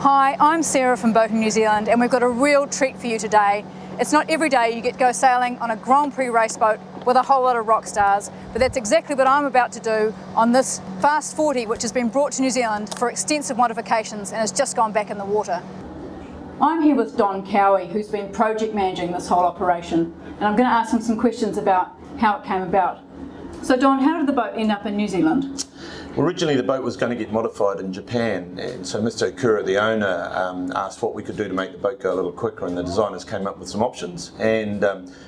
Hi, I'm Sarah from Boating New Zealand, and we've got a real treat for you today. It's not every day you get to go sailing on a Grand Prix race boat with a whole lot of rock stars, but that's exactly what I'm about to do on this Fast 40, which has been brought to New Zealand for extensive modifications and has just gone back in the water. I'm here with Don Cowie, who's been project managing this whole operation, and I'm going to ask him some questions about how it came about. So Don, how did the boat end up in New Zealand? Well, originally the boat was going to get modified in Japan, and so Mr. Okura, the owner, asked what we could do to make the boat go a little quicker, and the designers came up with some options. And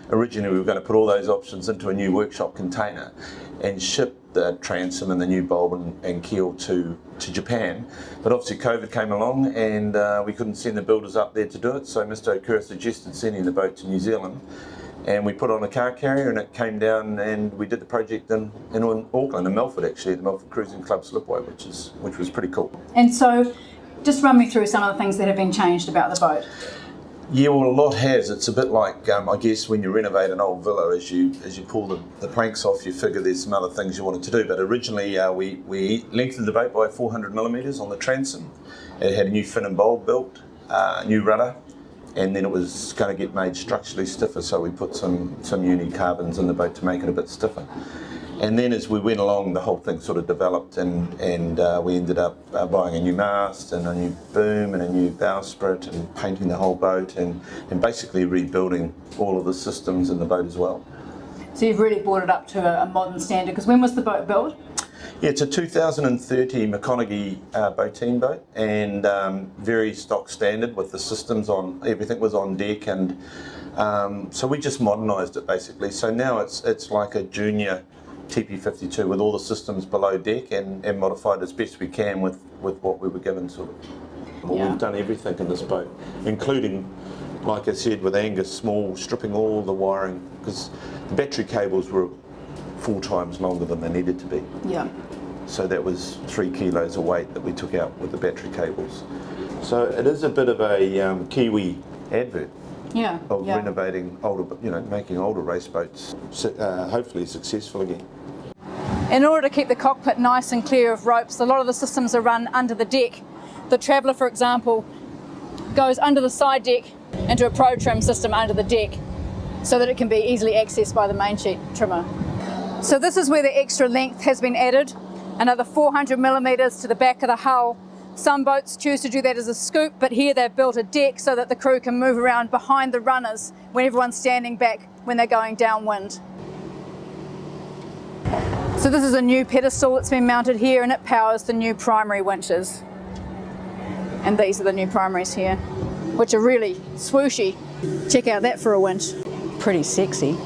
originally we were going to put all those options into a new workshop container and ship the transom and the new bulb and keel to Japan. But obviously COVID came along and we couldn't send the builders up there to do it, so Mr. Okura suggested sending the boat to New Zealand. And we put on a car carrier and it came down, and we did the project in Auckland, in Melford actually, the Melford Cruising Club slipway, which was pretty cool. And so, just run me through some of the things that have been changed about the boat. Yeah, well, a lot has. It's a bit like, I guess, when you renovate an old villa, as you pull the planks off, you figure there's some other things you wanted to do. But originally, we lengthened the boat by 400 millimetres on the transom. It had a new fin and bulb built, a new rudder, and then it was going to get made structurally stiffer, so we put some uni carbons in the boat to make it a bit stiffer. And then as we went along, the whole thing sort of developed, and we ended up buying a new mast and a new boom and a new bowsprit and painting the whole boat and basically rebuilding all of the systems in the boat as well. So you've really brought it up to a modern standard, because when was the boat built? Yeah, it's a 2030 McConaughey boateen boat, and very stock standard with the systems on, everything was on deck, and so we just modernised it basically. So now it's like a junior TP52 with all the systems below deck and modified as best we can with what we were given sort of. Well, yeah. We've done everything in this boat, including, like I said, with Angus Small, stripping all the wiring, because the battery cables were 4 times longer than they needed to be. Yeah. So that was 3 kilos of weight that we took out with the battery cables. So it is a bit of a Kiwi advert. Yeah. Of renovating older, making older race boats hopefully successful again. In order to keep the cockpit nice and clear of ropes, a lot of the systems are run under the deck. The Traveller, for example, goes under the side deck into a Pro Trim system under the deck so that it can be easily accessed by the main sheet trimmer. So this is where the extra length has been added, another 400 millimetres to the back of the hull. Some boats choose to do that as a scoop, but here they've built a deck so that the crew can move around behind the runners when everyone's standing back when they're going downwind. So this is a new pedestal that's been mounted here, and it powers the new primary winches. And these are the new primaries here, which are really swooshy. Check out that for a winch. Pretty sexy.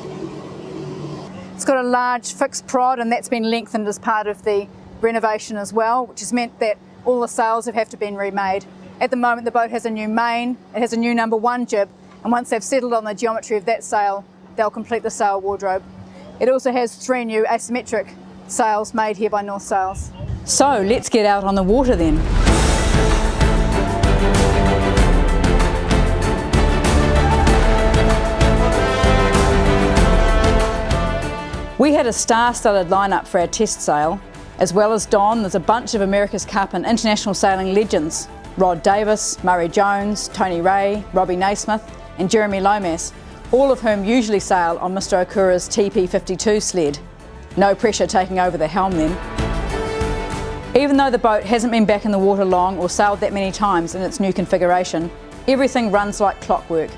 It's got a large fixed prod, and that's been lengthened as part of the renovation as well, which has meant that all the sails have to be remade. At the moment the boat has a new main, it has a new number 1 jib, and once they've settled on the geometry of that sail, they'll complete the sail wardrobe. It also has 3 new asymmetric sails made here by North Sails. So let's get out on the water then. We had a star-studded lineup for our test sail. As well as Don, there's a bunch of America's Cup and international sailing legends: Rod Davis, Murray Jones, Tony Ray, Robbie Naismith and Jeremy Lomas, all of whom usually sail on Mr. Okura's TP52 sled. No pressure taking over the helm then. Even though the boat hasn't been back in the water long or sailed that many times in its new configuration, everything runs like clockwork.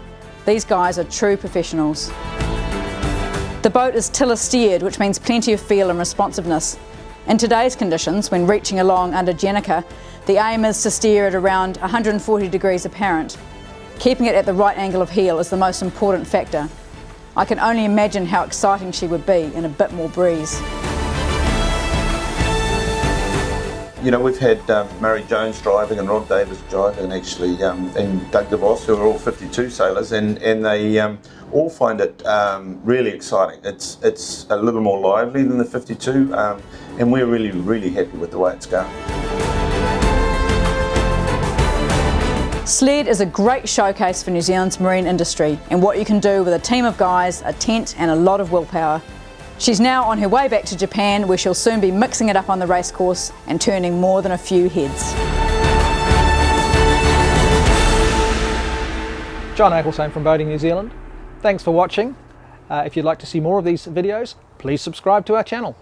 These guys are true professionals. The boat is tiller steered, which means plenty of feel and responsiveness. In today's conditions, when reaching along under Jenica, the aim is to steer it around 140 degrees apparent. Keeping it at the right angle of heel is the most important factor. I can only imagine how exciting she would be in a bit more breeze. We've had Murray Jones driving and Rod Davis driving actually, and Doug DeVos, who are all 52 sailors, and they all find it really exciting. It's a little more lively than the 52, and we're really happy with the way it's going. Sled is a great showcase for New Zealand's marine industry and what you can do with a team of guys, a tent and a lot of willpower. She's now on her way back to Japan, where she'll soon be mixing it up on the racecourse and turning more than a few heads. John Ecclestone from Boating New Zealand. Thanks for watching. If you'd like to see more of these videos, please subscribe to our channel.